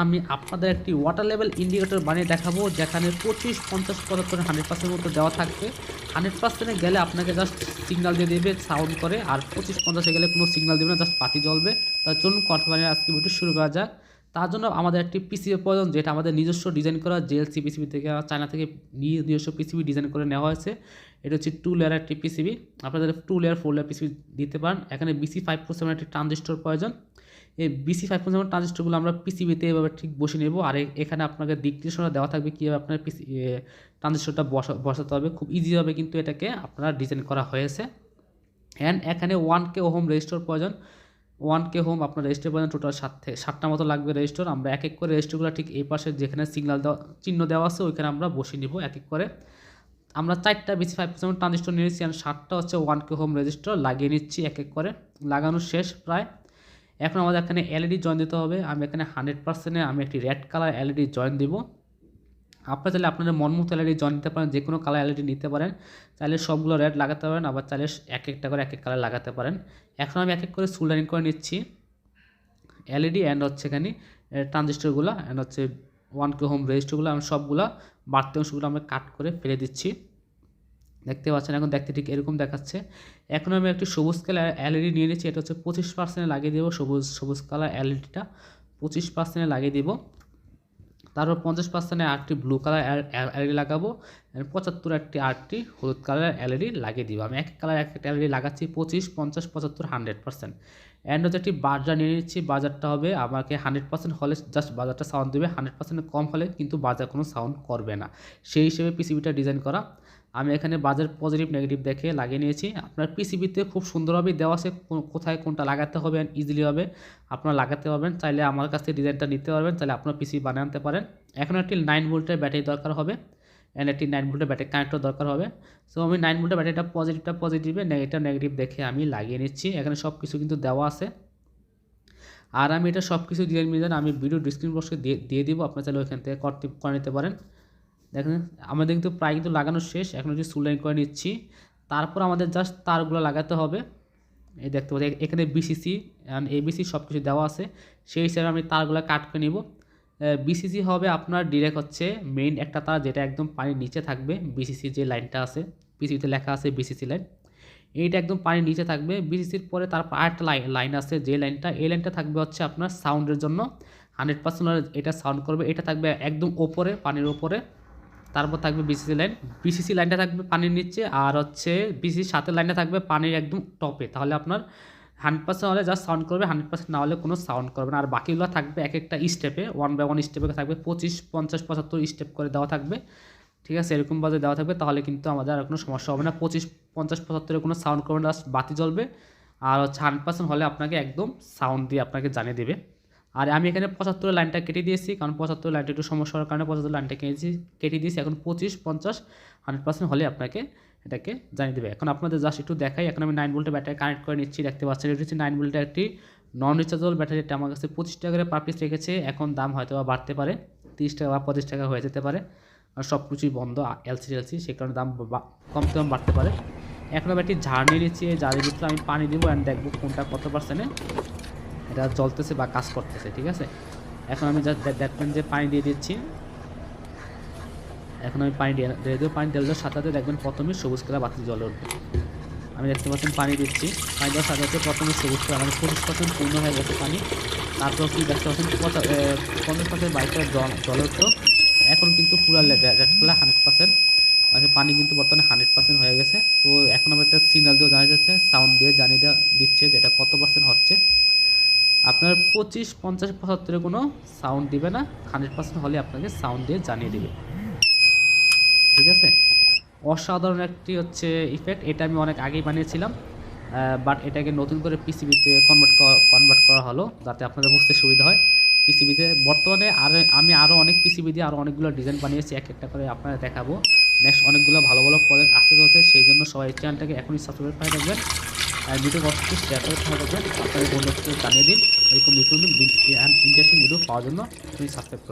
আমি আপনাদের একটি ওয়াটার লেভেল ইন্ডিকেটর বানিয়ে দেখাবো, যেখানে 25, 50, 75, 100% মতো দেওয়া থাকবে। 100% গেলে আপনাকে জাস্ট সিগন্যাল দিয়ে দেবে সাউন্ড করে, আর 25-50 গেলে কোনো সিগন্যাল দেবে না, জাস্ট বাতি জ্বলবে। তার জন্য কথা বানিয়ে আজকে ভিডিও শুরু করা যাক। তার জন্য আমাদের একটি পিসিবি প্রয়োজন, যেটা আমাদের নিজস্ব ডিজাইন করা জেএলসি পিসিবি থেকে, চায়না থেকে নিজস্ব পিসিবি ডিজাইন করে নেওয়া হয়েছে। এটা হচ্ছে 2 লেয়ার একটি পিসিবি। আপনাদের 2 লেয়ার 4 লেয়ার পিসিবি দিতে পারেন। এখানে BC547 একটি ট্রানজিস্টর প্রয়োজন। এই BC547 ট্রানজিস্টরগুলো আমরা পিসিবিতে এভাবে ঠিক বসে নেব, আর এখানে আপনাকে দিক নির্দেশনা দেওয়া থাকবে কীভাবে আপনার ট্রানজিস্টরটা বসাতে হবে। খুব ইজিভাবে কিন্তু এটাকে আপনারা ডিজাইন করা হয়েছে। অ্যান্ড এখানে 1K ওহম রেজিস্টর প্রয়োজন। 1K ওহম আপনার রেজিস্টর প্রয়োজন। টোটাল 7টা মতো লাগবে রেজিস্টর। আমরা এক এক করে রেজিস্টরগুলো ঠিক এই পাশে যেখানে সিগন্যাল দেওয়া চিহ্ন দেওয়া আছে ওইখানে আমরা বসিয়ে নিব এক এক করে। আমরা 4টা BC547 ট্রানজিস্টর নিয়েছি, আর 7টা হচ্ছে 1K ওহম রেজিস্টর লাগিয়ে নিচ্ছি এক এক করে। লাগানো শেষ প্রায়। এখন আমাদের এখানে এলইডি জয়েন দিতে হবে। আমি এখানে 100%-এ আমি একটি রেড কালার এলইডি জয়েন দিব। আপনারা চাইলে আপনাদের মন মতো এলইডি জয়েন দিতে পারেন, যে কোনো কালার এলইডি নিতে পারেন। চাইলে সবগুলো রেড লাগাতে পারেন, আবার চাইলে এক একটা করে এক এক কালার লাগাতে পারেন। এখন আমি এক এক করে সোল্ডারিং করে নিচ্ছি এলইডি অ্যান্ড হচ্ছে এখানে ট্রানজিস্টরগুলো অ্যান্ড হচ্ছে 1K ওহম রেজিস্টরগুলো। আমি সবগুলো বাড়তি অংশগুলো আমরা কাট করে ফেলে দিচ্ছি। দেখতে পাচ্ছেন এখন দেখতে ঠিক এরকম দেখাচ্ছে। এখন আমি একটি সবুজ কালার এলইডি নিয়ে নিচ্ছি। এটা হচ্ছে 25% লাগিয়ে দেবো। সবুজ কালার এলইডিটা 25% লাগিয়ে দেবো। তারপর 50% আরেকটি ব্লু কালার এলইডি লাগাবো। 75 একটি আরেকটি হলুদ কালার এলইডি লাগিয়ে দিব। আমি এক এক কালার এক একটা এলইডি লাগাচ্ছি 25, 50, 75, 100%। অ্যান্ড হচ্ছে একটি বাজার নিয়ে নিচ্ছি। বাজারটা হবে আমাকে 100% হলে জাস্ট বাজারটা সাউন্ড দেবে, 100% কম হলে কিন্তু বাজার কোনো সাউন্ড করবে না। সেই হিসেবে পিসিবিটা ডিজাইন করা। আমি এখানে বাজার পজিটিভ নেগেটিভ দেখে লাগিয়ে নিয়েছি। আপনার পিসিবিতে খুব সুন্দরভাবে দেওয়া আছে কোথায় কোনটা লাগাতে হবে, ইজিলি হবে আপনারা লাগাতে পারবেন। চাইলে আমার কাছ থেকে ডিজাইনটা নিতে পারবেন, চাইলে আপনার পিসিবি বানিয়ে আনতে পারেন। এখন একটি 9 ভোল্টের ব্যাটারি দরকার হবে, অ্যান্ড একটি 9 ভোল্টের ব্যাটারি কানেক্টর দরকার হবে। সো আমি 9 ভোল্টের ব্যাটারিটা পজিটিভে, নেগেটিভ দেখে আমি লাগিয়ে নিচ্ছি। এখানে সব কিছু কিন্তু দেওয়া আছে, আর আমি এটা সব কিছু ডিজাইন আমি ভিডিও ডিসক্রিপশন বক্সে দিয়ে দিব। আপনারা চাইলে ওইখান থেকে করে নিতে পারেন। দেখেন আমাদের কিন্তু প্রায় কিন্তু লাগানো শেষ। এখন একটু সোল্ডারিং করে নিচ্ছি। তারপর আমাদের জাস্ট তারগুলো লাগাতে হবে। এই দেখতে পাচ্ছি এখানে বিসিসি অ্যান্ড এবিসি সব কিছু দেওয়া আছে। সেই হিসাবে আমি তারগুলো কাট করে নিব। বিসিসি হবে আপনার ডিরেক্ট হচ্ছে মেইন একটা তার, যেটা একদম পানির নিচে থাকবে। বিসিসি যে লাইনটা আছে, পিসিবিতে লেখা আছে বিসিসি লাইন, এইটা একদম পানির নিচে থাকবে। বিসিসির পরে তারপর আরেকটা লাইন আছে, যে লাইনটা এই লাইনটা থাকবে হচ্ছে আপনার সাউন্ডের জন্য। 100% এটা সাউন্ড করবে। এটা থাকবে একদম ওপরে, পানির ওপরে। তারপর থাকবে বিসিসি লাইনটা থাকবে পানির নিচে, আর হচ্ছে বিসিসির সাথে লাইনটা থাকবে পানির একদম টপে। তাহলে আপনার 100% হলে জাস্ট সাউন্ড করবে, 100% না হলে কোনো সাউন্ড করবে না। আর বাকিগুলো থাকবে এক একটা স্টেপে, 1 বাই 1 স্টেপে থাকবে। 25, 50, 75 স্টেপ করে দেওয়া থাকবে। ঠিক আছে, এরকমভাবে দেওয়া থাকবে। তাহলে কিন্তু আমাদের আর কোনো সমস্যা হবে না। 25, 50, 75 কোনো সাউন্ড করবে না, জাস্ট বাতি জ্বলবে। আর হচ্ছে 100% হলে আপনাকে একদম সাউন্ড দিয়ে আপনাকে জানিয়ে দেবে। আর আমি এখানে 75 লাইনটা কেটে দিয়েছি, কারণ 75 লাইনটা একটু সমস্যা হওয়ার কারণে 75 লাইনটা কেটে দিয়েছি। এখন 25, 50, 100% হলে আপনাকে এটাকে জানিয়ে দেবে। এখন আপনাদের জাস্ট একটু দেখাই। এখন আমি 9 ভোল্টের ব্যাটারি কানেক্ট করে নিচ্ছি। দেখতে পাচ্ছেন এটা হচ্ছে 9 ভোল্টের একটি নন রিচার্জেবল ব্যাটারি। এটা আমার কাছে 25 টাকা করে পার পিস রেখেছে। এখন দাম হয়তো বাড়তে পারে, 30 টাকা বা 25 টাকা হয়ে যেতে পারে। আর সব কিছুই বন্ধ এলসি, সেই কারণে দাম কম বাড়তে পারে। এখন আমি একটি ঝাড় নিয়ে নিচ্ছি। এই ঝাড়ের ভিতরে আমি পানি দেবো অ্যান্ড দেখবো কোনটা কত পার্সেন্টে এটা জ্বলতেছে বা কাজ করতেছে। ঠিক আছে, এখন আমি জাস্ট দেখবেন যে পানি দিয়ে দিচ্ছি। এখন আমি পানি দিয়ে দেবো। পানি ঢেলে সাথে সাথে দেখবেন প্রথমে সবুজ কালার বাতি জ্বলে উঠবে। আমি দেখতে পাচ্ছেন পানি দিচ্ছি। পানি দেওয়ার সাথে সাথে প্রথমে সবুজ কালার মানে 25% পূর্ণ হয়ে গেছে পানি। তারপর কি দেখতে পাচ্ছেন 50% বাইকটা জ্বলে উঠতো। এখন কিন্তু পুরো রেড কালার 100%, মানে পানি কিন্তু বর্তমানে 100% হয়ে গেছে। তো এখন আমার একটা সিগন্যাল দিয়েও জানা যাচ্ছে, সাউন্ড দিয়ে জানিয়ে দিচ্ছে যে এটা কত পার্সেন্ট হচ্ছে। আপনার 25, 50, 75 কোনো সাউন্ড দিবে না, 100% হলে আপনাকে সাউন্ড দিয়ে জানিয়ে দেবে। ঠিক আছে, অসাধারণ একটি হচ্ছে ইফেক্ট। এটা আমি অনেক আগেই বানিয়েছিলাম, বাট এটাকে নতুন করে পিসিবিতে কনভার্ট করা হলো যাতে আপনাদের বুঝতে সুবিধা হয়। পিসিবিতে বর্তমানে আমি আরও অনেক পিসিবি দিয়ে আরও অনেকগুলো ডিজাইন বানিয়েছি, এক একটা করে আপনারা দেখাবো। নেক্সট অনেকগুলো ভালো ভালো প্রজেক্ট আসতে চলছে, সেই জন্য সবাই চ্যানেলটাকে এখনই সাবস্ক্রাইব করে রাখবেন। আর ভিডিও অবশ্যই শেয়ার করে থাকবেন, আপনাদের বন্ধুদের জানিয়ে দিন। এরকম নতুন ইন্টারেস্টিং ভিডিও পাওয়ার জন্য আপনি সাবস্ক্রাইব করুন।